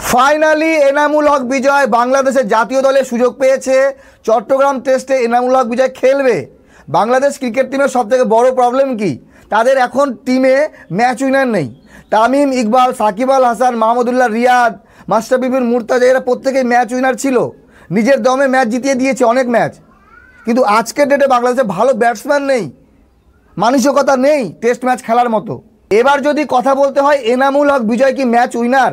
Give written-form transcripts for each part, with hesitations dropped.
Finally Enamul Haque বিজয় বাংলাদেশের জাতীয় দলে সুযোগ পেয়েছে। চট্টগ্রাম টেস্টে এনামুল হক বিজয় খেলবে। বাংলাদেশ ক্রিকেট টিমের সবথেকে বড় প্রবলেম কি? তাদের এখন টিমে ম্যাচ উইনার নেই। তামিম ইকবাল, সাকিব আল হাসান, মাহমুদুল্লাহ রিয়াদ, মাশরাফি বিন মুর্তজা এরা প্রত্যেকেই ম্যাচ উইনার ছিল, নিজের দমে ম্যাচ জিতিয়ে দিয়েছে অনেক ম্যাচ। কিন্তু আজকের ডেটে বাংলাদেশে ভালো ব্যাটসম্যান নেই, মানসিকতা নেই টেস্ট ম্যাচ খেলার মতো। এবার যদি কথা বলতে হয় এনামুল হক বিজয় কি ম্যাচ উইনার?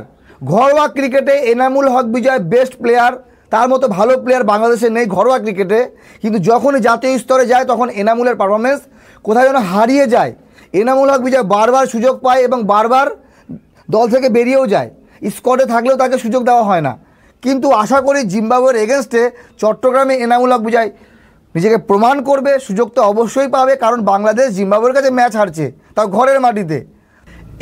ঘরোয়া ক্রিকেটে এনামুল হক বিজয় বেস্ট প্লেয়ার, তার মতো ভালো প্লেয়ার বাংলাদেশে নেই ঘরোয়া ক্রিকেটে। কিন্তু যখনই জাতীয় স্তরে যায় তখন এনামুলের পারফরমেন্স কোথায় যেন হারিয়ে যায়। এনামুল হক বিজয় বারবার সুযোগ পায় এবং বারবার দল থেকে বেরিয়েও যায়, স্কোয়াডে থাকলেও তাকে সুযোগ দেওয়া হয় না। কিন্তু আশা করি জিম্বাবুয়ের এগেনস্টে চট্টগ্রামে এনামুল হক বিজয় নিজেকে প্রমাণ করবে, সুযোগ তো অবশ্যই পাবে, কারণ বাংলাদেশ জিম্বাবুয়ের কাছে ম্যাচ হারছে, তাও ঘরের মাটিতে।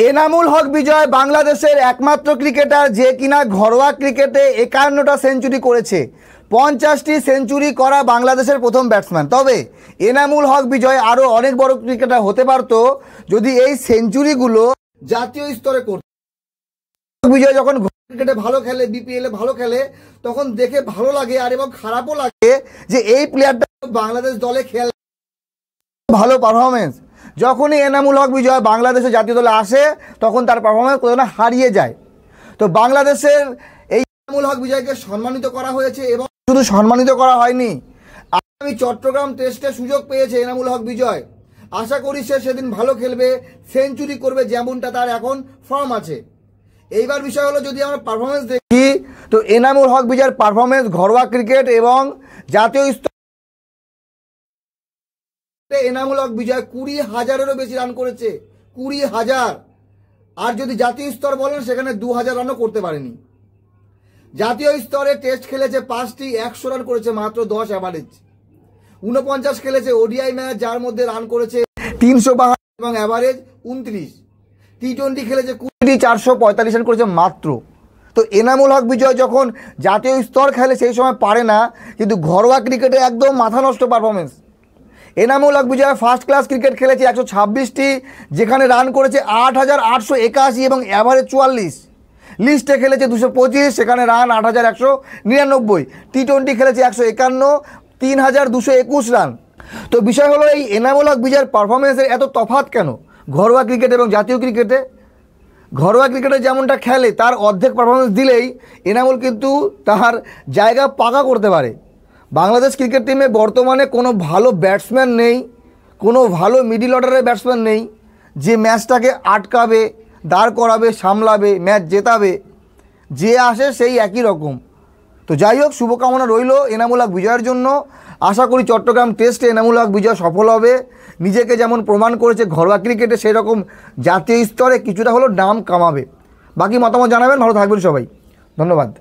এনামুল হক বিজয় বাংলাদেশের একমাত্র ক্রিকেটার যে কিনা ঘরোয়া ক্রিকেটে 51টা সেঞ্চুরি করেছে। 50টি সেঞ্চুরি করা বাংলাদেশের প্রথম ব্যাটসম্যান। তবে এনামুল হক বিজয় আরও অনেক বড় ক্রিকেটার হতে পারত যদি এই সেঞ্চুরিগুলো জাতীয় স্তরে করত। বিজয় যখন ক্রিকেটে ভালো খেলে, বিপিএলে ভালো খেলে, তখন দেখে ভালো লাগে আর এবং খারাপও লাগে যে এই প্লেয়ারটা বাংলাদেশ দলে খেলে ভালো পারফরমেন্স। যখনই এনামুল হক বিজয় বাংলাদেশের জাতীয় দলে আসে তখন তার পারফরমেন্স কোথাও না হারিয়ে যায়। তো বাংলাদেশের এই এনামুল হক বিজয়কে সম্মানিত করা হয়েছে এবং শুধু সম্মানিত করা হয়নি, আগামী চট্টগ্রাম টেস্টে সুযোগ পেয়েছে এনামুল হক বিজয়। আশা করি সে সেদিন ভালো খেলবে, সেঞ্চুরি করবে, যেমনটা তার এখন ফর্ম আছে। এইবার বিষয় হলো যদি আমরা পারফরমেন্স দেখি তো এনামুল হক বিজয়ের পারফরমেন্স ঘরোয়া ক্রিকেট এবং জাতীয় স্তরে এনামুল হক বিজয় 20,000-এরও বেশি রান করেছে, 20,000। আর যদি জাতীয় স্তর বলেন সেখানে 2,000 রানও করতে পারেনি। জাতীয় স্তরে টেস্ট খেলেছে 5টি, 100 রান করেছে মাত্র 10 অ্যাভারেজ। 49 খেলেছে ওডিআই ম্যাচ, যার মধ্যে রান করেছে 352 এবং অ্যাভারেজ 29। টি20 খেলেছে 20টি, 445 রান করেছে মাত্র। তো এনামুল হক বিজয় যখন জাতীয় স্তর খেলে সেই সময় পারে না, কিন্তু ঘরোয়া ক্রিকেটে একদম মাথা নষ্ট পারফরমেন্স। এনামুল হক বিজয় ফার্স্ট ক্লাস ক্রিকেট খেলেছে 126টি, যেখানে রান করেছে 8,881 এবং অ্যাভারেজ 44। লিস্টে খেলেছে 225, সেখানে রান 8,199। টি20 খেলেছে 151, 3,221 রান। তো বিষয় হলো এই এনামুল হক বিজয়ের পারফরমেন্সের এত তফাৎ কেন ঘরোয়া ক্রিকেট এবং জাতীয় ক্রিকেটে? ঘরোয়া ক্রিকেটে যেমনটা খেলে তার অর্ধেক পারফরমেন্স দিলেই এনামুল কিন্তু তার জায়গা পাকা করতে পারে। বাংলাদেশ ক্রিকেট টিমে বর্তমানে কোনো ভালো ব্যাটসম্যান নেই, কোনো ভালো মিডল অর্ডারের ব্যাটসম্যান নেই যে ম্যাচটাকে আটকাবে, দাঁড় করাবে, সামলাবে, ম্যাচ জেতাবে। যে আসে সেই একই রকম। তো যাই হোক, শুভকামনা রইল এনামুল হক বিজয়ের জন্য। আশা করি চট্টগ্রাম টেস্টে এনামুল হক বিজয় সফল হবে। নিজেকে যেমন প্রমাণ করেছে ঘরোয়া ক্রিকেটে, সেই রকম জাতীয় স্তরে কিছুটা হলেও নাম কামাবে। বাকি মতামত জানাবেন। ভালো থাকবেন সবাই, ধন্যবাদ।